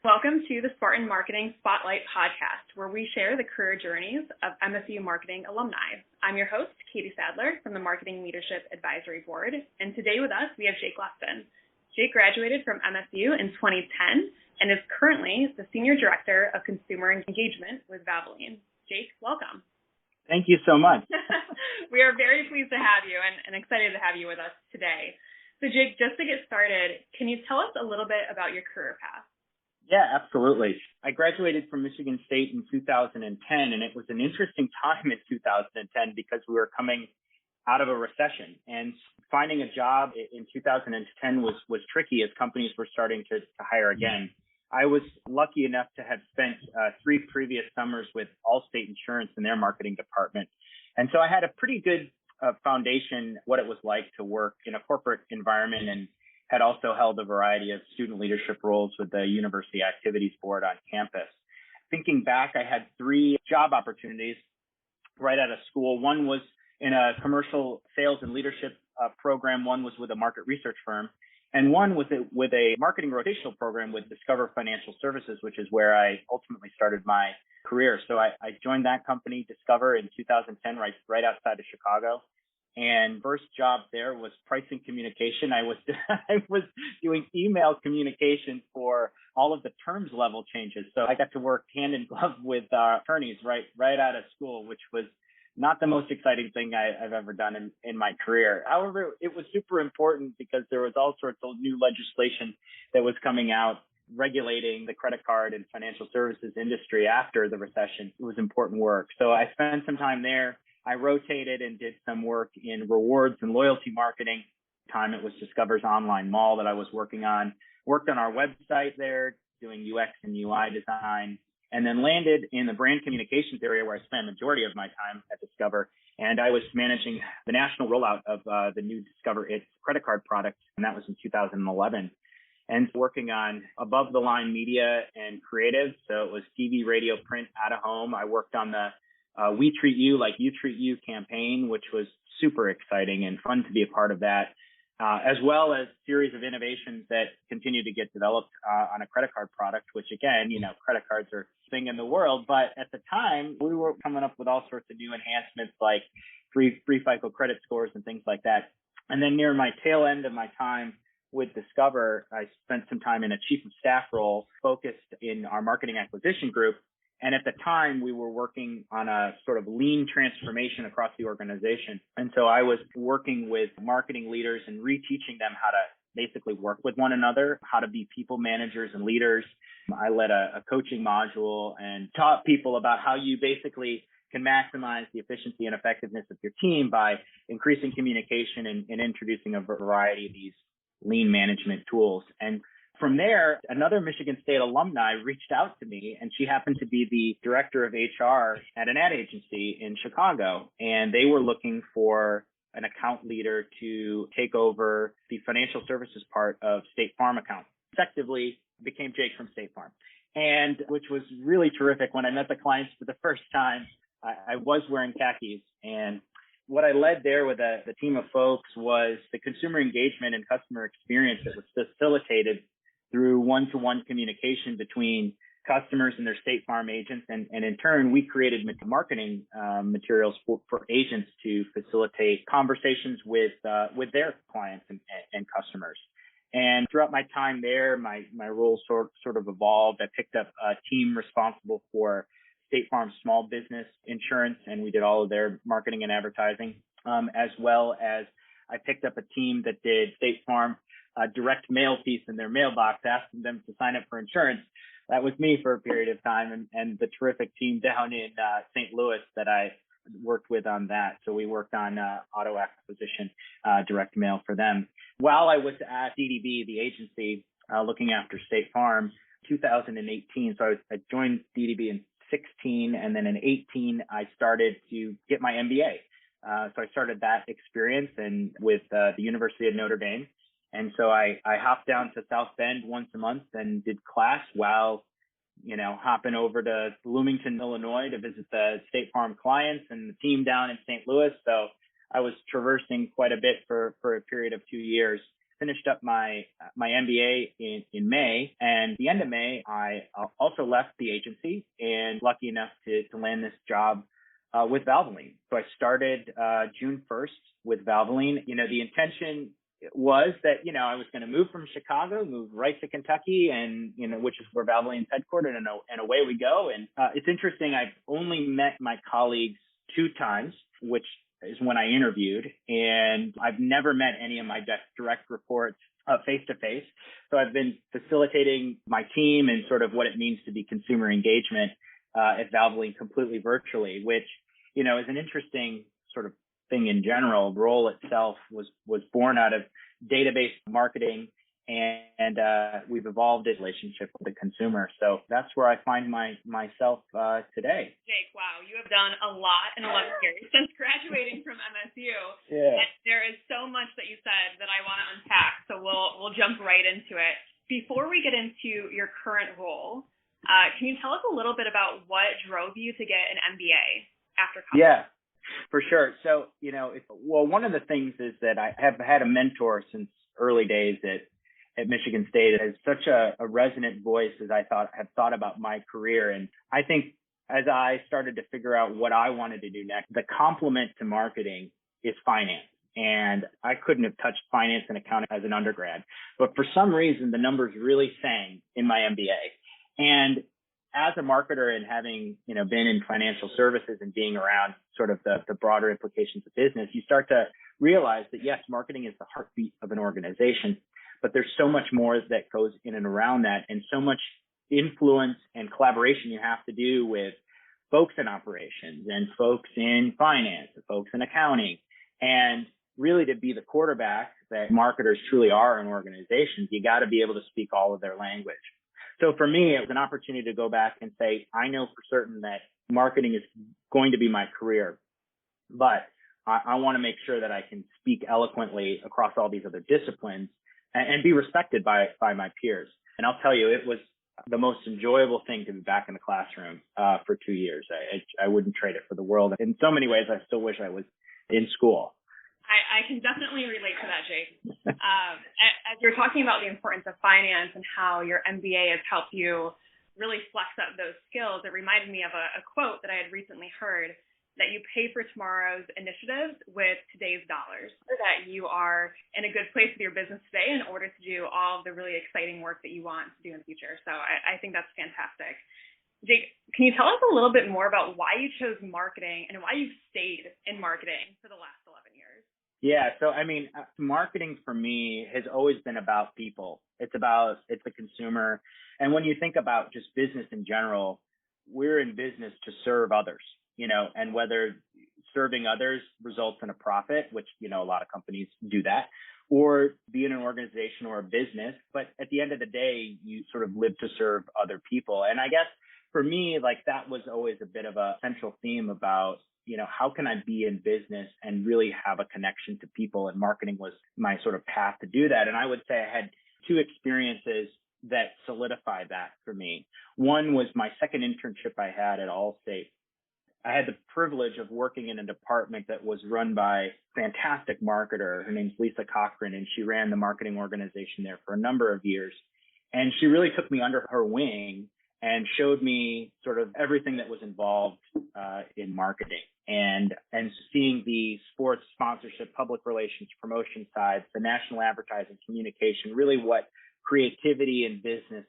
Welcome to the Spartan Marketing Spotlight podcast, where we share the career journeys of MSU marketing alumni. I'm your host, Katie Sadler from the Marketing Leadership Advisory Board, and today with us we have Jake Lestan. Jake graduated from MSU in 2010 and is currently the Senior Director of Consumer Engagement with Valvoline. Jake, welcome. Thank you so much. We are very pleased to have you and excited to have you with us today. So Jake, just to get started, can you tell us a little bit about your career path? Yeah, absolutely. I graduated from Michigan State in 2010, and it was an interesting time in 2010 because we were coming out of a recession, and finding a job in 2010 was tricky as companies were starting to hire again. I was lucky enough to have spent 3 previous summers with Allstate Insurance in their marketing department, and so I had a pretty good foundation what it was like to work in a corporate environment, and had also held a variety of student leadership roles with the University Activities Board on campus. Thinking back, I had 3 job opportunities right out of school. One was in a commercial sales and leadership program. One was with a market research firm. And one was with a marketing rotational program with Discover Financial Services, which is where I ultimately started my career. So I joined that company, Discover, in 2010, right outside of Chicago. And first job there was pricing communication. I was doing email communication for all of the terms level changes. So I got to work hand in glove with attorneys right out of school, which was not the most exciting thing I've ever done in my career. However, it was super important because there was all sorts of new legislation that was coming out regulating the credit card and financial services industry after the recession. It was important work. So I spent some time there. I rotated and did some work in rewards and loyalty marketing. Time it was Discover's online mall that I was working on. Worked on our website there, doing UX and UI design, and then landed in the brand communications area where I spent the majority of my time at Discover. And I was managing the national rollout of the new Discover It's credit card product, and that was in 2011. And working on above the line media and creative. So it was TV, radio, print, out of home. I worked on the We Treat You Like You Treat You campaign, which was super exciting and fun to be a part of that, as well as series of innovations that continue to get developed on a credit card product, which again, credit cards are a thing in the world. But at the time, we were coming up with all sorts of new enhancements like free FICO credit scores and things like that. And then near my tail end of my time with Discover, I spent some time in a chief of staff role focused in our marketing acquisition group. And at the time, we were working on a sort of lean transformation across the organization. And so I was working with marketing leaders and reteaching them how to basically work with one another, how to be people managers and leaders. I led a coaching module and taught people about how you basically can maximize the efficiency and effectiveness of your team by increasing communication and introducing a variety of these lean management tools. And from there, another Michigan State alumni reached out to me, and she happened to be the director of HR at an ad agency in Chicago. And they were looking for an account leader to take over the financial services part of State Farm account. Effectively became Jake from State Farm, and which was really terrific. When I met the clients for the first time, I was wearing khakis, and what I led there with the team of folks was the consumer engagement and customer experience that was facilitated through one-to-one communication between customers and their State Farm agents. And in turn, we created marketing materials for agents to facilitate conversations with their clients and customers. And throughout my time there, my role sort of evolved. I picked up a team responsible for State Farm small business insurance, and we did all of their marketing and advertising, as well as I picked up a team that did State Farm direct mail piece in their mailbox, asking them to sign up for insurance. That was me for a period of time, and the terrific team down in St. Louis that I worked with on that. So we worked on auto acquisition, direct mail for them. While I was at DDB, the agency looking after State Farm, 2018. So I joined DDB in 16, and then in 18, I started to get my MBA. So I started that experience and with the University of Notre Dame. And so I hopped down to South Bend once a month and did class while, hopping over to Bloomington, Illinois to visit the State Farm clients and the team down in St. Louis. So I was traversing quite a bit for a period of 2 years. finished up my MBA in May, and the end of May, I also left the agency and lucky enough to land this job with Valvoline. So I started June 1st with Valvoline. The intention was that, I was going to move from Chicago, move right to Kentucky, and, which is where Valvoline's headquartered, and away we go. And it's interesting. I've only met my colleagues 2 times, which is when I interviewed, and I've never met any of my direct reports face to face. So I've been facilitating my team and sort of what it means to be consumer engagement at Valvoline completely virtually, which, is an interesting sort of thing in general. The role itself was born out of database marketing, and we've evolved a relationship with the consumer. So that's where I find myself today. Jake, wow, you have done a lot in 11 years since graduating from MSU. Yeah. And there is so much that you said that I want to unpack, so we'll jump right into it. Before we get into your current role, can you tell us a little bit about what drove you to get an MBA after college? Yeah. For sure. So, one of the things is that I have had a mentor since early days at Michigan State. It has such a resonant voice as I have thought about my career. And I think as I started to figure out what I wanted to do next, the complement to marketing is finance. And I couldn't have touched finance and accounting as an undergrad. But for some reason, the numbers really sang in my MBA. And as a marketer and having, been in financial services and being around sort of the broader implications of business, you start to realize that, yes, marketing is the heartbeat of an organization, but there's so much more that goes in and around that, and so much influence and collaboration you have to do with folks in operations and folks in finance and folks in accounting. And really, to be the quarterback that marketers truly are in organizations, you got to be able to speak all of their language. So for me, it was an opportunity to go back and say, I know for certain that marketing is going to be my career, but I want to make sure that I can speak eloquently across all these other disciplines and be respected by my peers. And I'll tell you, it was the most enjoyable thing to be back in the classroom for 2 years. I wouldn't trade it for the world. In so many ways, I still wish I was in school. I can definitely relate to that, Jake. As you're talking about the importance of finance and how your MBA has helped you really flex up those skills, it reminded me of a quote that I had recently heard, that you pay for tomorrow's initiatives with today's dollars, so that you are in a good place with your business today in order to do all of the really exciting work that you want to do in the future. So I think that's fantastic. Jake, can you tell us a little bit more about why you chose marketing and why you've stayed in marketing for the last 11 years? Yeah. So, marketing for me has always been about people. It's the consumer. And when you think about just business in general, we're in business to serve others, and whether serving others results in a profit, which, a lot of companies do that, or be in an organization or a business. But at the end of the day, you sort of live to serve other people. And I guess for me, that was always a bit of a central theme about, how can I be in business and really have a connection to people? And marketing was my sort of path to do that. And I would say I had 2 experiences that solidified that for me. One was my second internship I had at Allstate. I had the privilege of working in a department that was run by a fantastic marketer. Her name's Lisa Cochran, and she ran the marketing organization there for a number of years. And she really took me under her wing and showed me sort of everything that was involved in marketing, and seeing the sports sponsorship, public relations, promotion sides, the national advertising, communication, really what creativity and business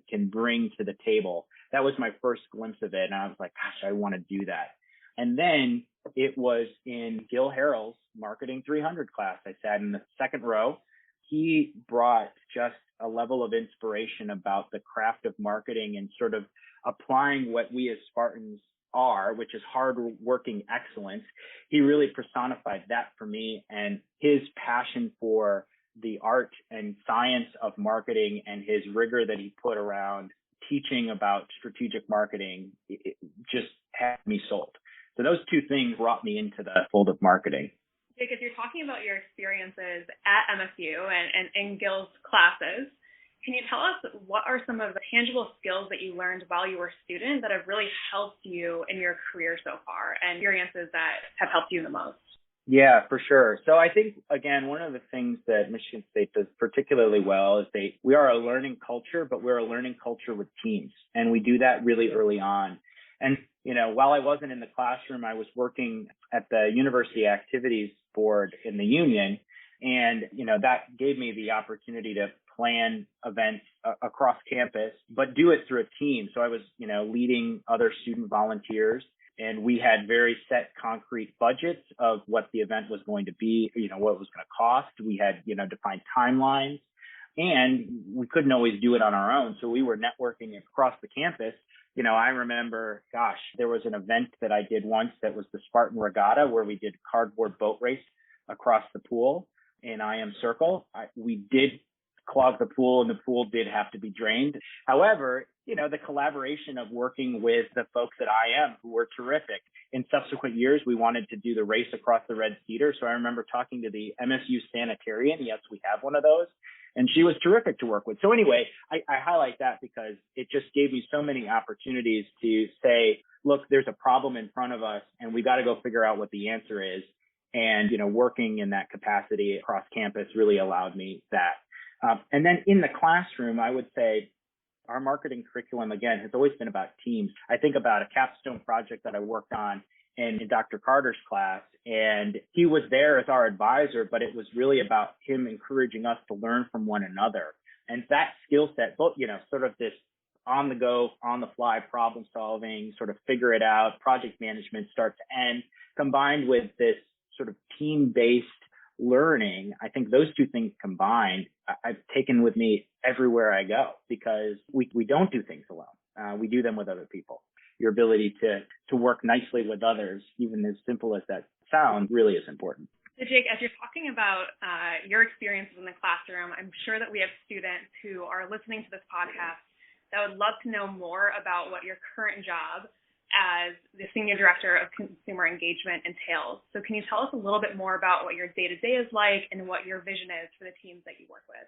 can bring to the table. That was my first glimpse of it, and I was like, gosh, I want to do that. And then it was in Gil Harrell's Marketing 300 class. I sat in the second row. He brought just a level of inspiration about the craft of marketing and sort of applying what we as Spartans are, which is hard-working excellence. He really personified that for me, and his passion for the art and science of marketing and his rigor that he put around teaching about strategic marketing, it just had me sold. So those 2 things brought me into the fold of marketing. Jake, if you're talking about your experiences at MSU and in Gil's classes, can you tell us what are some of the tangible skills that you learned while you were a student that have really helped you in your career so far, and experiences that have helped you the most? Yeah, for sure. So I think, again, one of the things that Michigan State does particularly well is we are a learning culture, but we're a learning culture with teams. And we do that really early on. And, while I wasn't in the classroom, I was working at the University Activities Board in the union. And, that gave me the opportunity to plan events across campus, but do it through a team. So I was, leading other student volunteers. And we had very set concrete budgets of what the event was going to be, what it was going to cost. We had, defined timelines, and we couldn't always do it on our own. So we were networking across the campus. I remember, there was an event that I did once that was the Spartan Regatta, where we did cardboard boat race across the pool in IM Circle. We did clog the pool, and the pool did have to be drained. However, the collaboration of working with the folks at IM who were terrific. In subsequent years, we wanted to do the race across the Red Cedar. So I remember talking to the MSU sanitarian. Yes, we have one of those. And she was terrific to work with. So anyway, I highlight that because it just gave me so many opportunities to say, look, there's a problem in front of us, and we got to go figure out what the answer is. And, working in that capacity across campus really allowed me that. And then in the classroom, I would say our marketing curriculum, again, has always been about teams. I think about a capstone project that I worked on in Dr. Carter's class, and he was there as our advisor, but it was really about him encouraging us to learn from one another. And that skill set, both, sort of this on the go, on the fly problem solving, sort of figure it out, project management start to end, combined with this sort of team-based learning. I think those two things combined, I've taken with me everywhere I go, because we don't do things alone. We do them with other people. Your ability to work nicely with others, even as simple as that sounds, really is important. So Jake, as you're talking about your experiences in the classroom, I'm sure that we have students who are listening to this podcast that would love to know more about what your current job as the Senior Director of Consumer Engagement entails. So can you tell us a little bit more about what your day-to-day is like and what your vision is for the teams that you work with?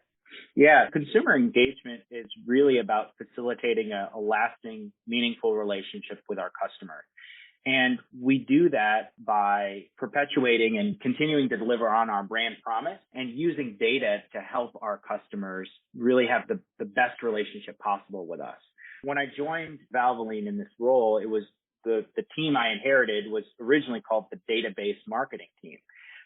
Yeah, consumer engagement is really about facilitating a lasting, meaningful relationship with our customer. And we do that by perpetuating and continuing to deliver on our brand promise and using data to help our customers really have the best relationship possible with us. When I joined Valvoline in this role, it was the team I inherited was originally called the database marketing team.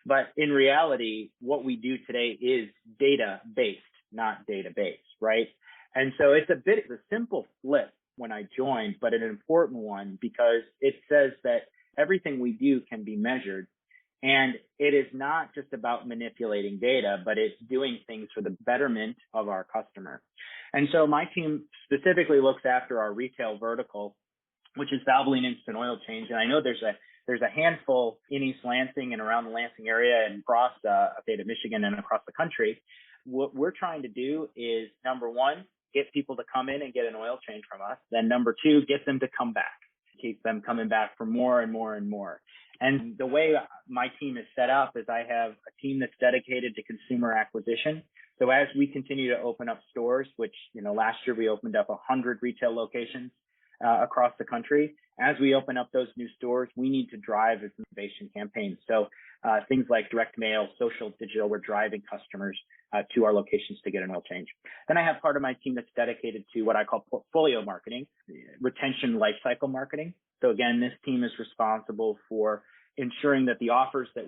But in reality, what we do today is data-based, not database, right? And so it's a bit of a simple flip when I joined, but an important one, because it says that everything we do can be measured. And it is not just about manipulating data, but it's doing things for the betterment of our customer. And so my team specifically looks after our retail vertical, which is Valvoline Instant Oil Change. And I know there's a handful in East Lansing and around the Lansing area and across the state of Michigan and across the country. What we're trying to do is, number one, get people to come in and get an oil change from us. Then number two, get them to come back, keep them coming back for more and more and more. And the way my team is set up is I have a team that's dedicated to consumer acquisition. So as we continue to open up stores, which, last year we opened up 100 retail locations across the country. As we open up those new stores, we need to drive innovation campaigns. So things like direct mail, social, digital, we're driving customers to our locations to get an oil change. Then I have part of my team that's dedicated to what I call portfolio marketing, retention lifecycle marketing. So again, this team is responsible for ensuring that the offers that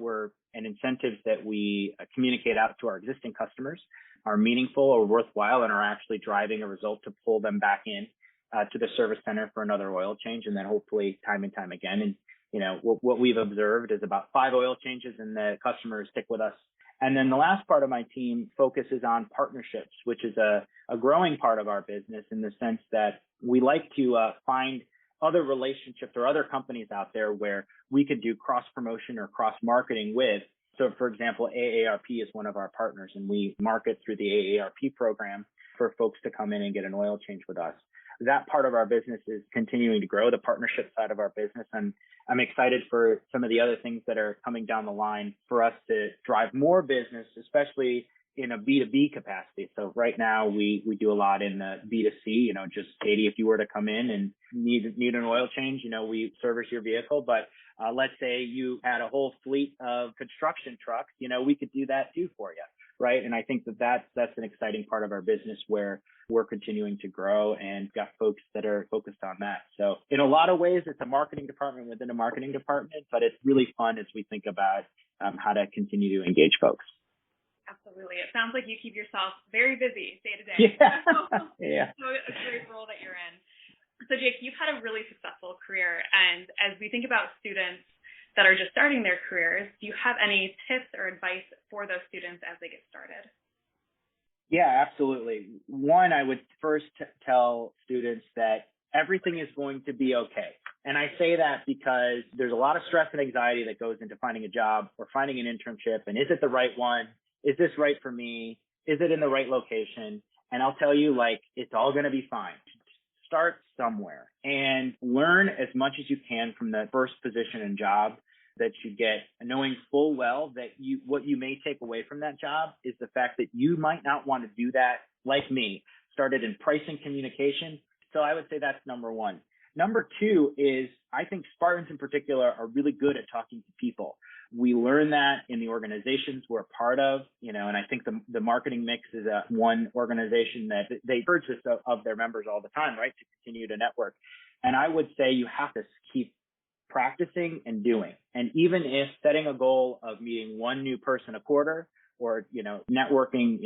and incentives that we communicate out to our existing customers are meaningful or worthwhile and are actually driving a result to pull them back in to the service center for another oil change, and then hopefully time and time again. And what we've observed is about 5 oil changes, and the customers stick with us. And then the last part of my team focuses on partnerships, which is a growing part of our business in the sense that we like to find other relationships or other companies out there where we could do cross promotion or cross marketing with. So, for example, AARP is one of our partners, and we market through the AARP program for folks to come in and get an oil change with us. That part of our business is continuing to grow, the partnership side of our business. And I'm excited for some of the other things that are coming down the line for us to drive more business, especially in a B2B capacity. So right now we do a lot in the B2C, just Katie, if you were to come in and need an oil change, we service your vehicle. But let's say you had a whole fleet of construction trucks, we could do that too for you. Right. And I think that's an exciting part of our business where we're continuing to grow and got folks that are focused on that. So in a lot of ways, it's a marketing department within a marketing department, but it's really fun as we think about how to continue to engage folks. Absolutely. It sounds like you keep yourself very busy day to day. Yeah. Yeah. So a great role that you're in. So Jake, you've had a really successful career. And as we think about students that are just starting their careers, do you have any tips or advice for those students as they get started? Yeah, absolutely. One, I would first tell students that everything is going to be okay. And I say that because there's a lot of stress and anxiety that goes into finding a job or finding an internship. And is it the right one? Is this right for me? Is it in the right location? And I'll tell you, it's all going to be fine. Start somewhere and learn as much as you can from the first position and job that you get, knowing full well that what you may take away from that job is the fact that you might not want to do that, like me, started in pricing communication. So I would say that's number one. Number two is I think Spartans in particular are really good at talking to people. We learn that in the organizations we're a part of, and I think the marketing mix is one organization that they urge this of their members all the time, right, to continue to network. And I would say you have to keep practicing and doing. And even if setting a goal of meeting one new person a quarter or, networking,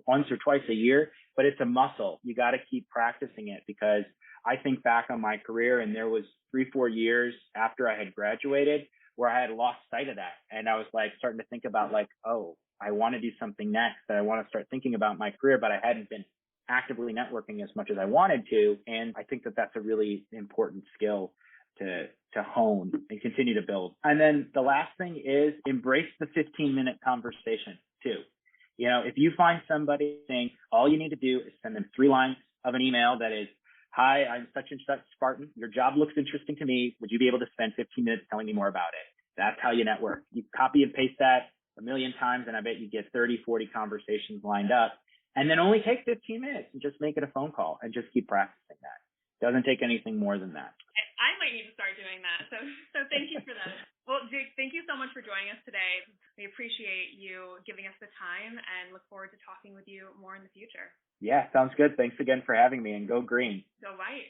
once or twice a year, but it's a muscle. You got to keep practicing it because I think back on my career and there was 3-4 years after I had graduated where I had lost sight of that. And I was starting to think about oh, I want to do something next. I want to start thinking about my career, but I hadn't been actively networking as much as I wanted to. And I think that that's a really important skill to hone and continue to build. And then the last thing is embrace the 15-minute conversation too. If you find somebody saying all you need to do is send them 3 lines of an email that is, "Hi, I'm such and such Spartan. Your job looks interesting to me. Would you be able to spend 15 minutes telling me more about it?" That's how you network. You copy and paste that a million times, and I bet you get 30, 40 conversations lined up. And then only take 15 minutes and just make it a phone call and just keep practicing that. Doesn't take anything more than that. I might need to start doing that. So thank you for that. Well, Jake, thank you so much for joining us today. We appreciate you giving us the time and look forward to talking with you more in the future. Yeah, sounds good. Thanks again for having me, and go green. Go White.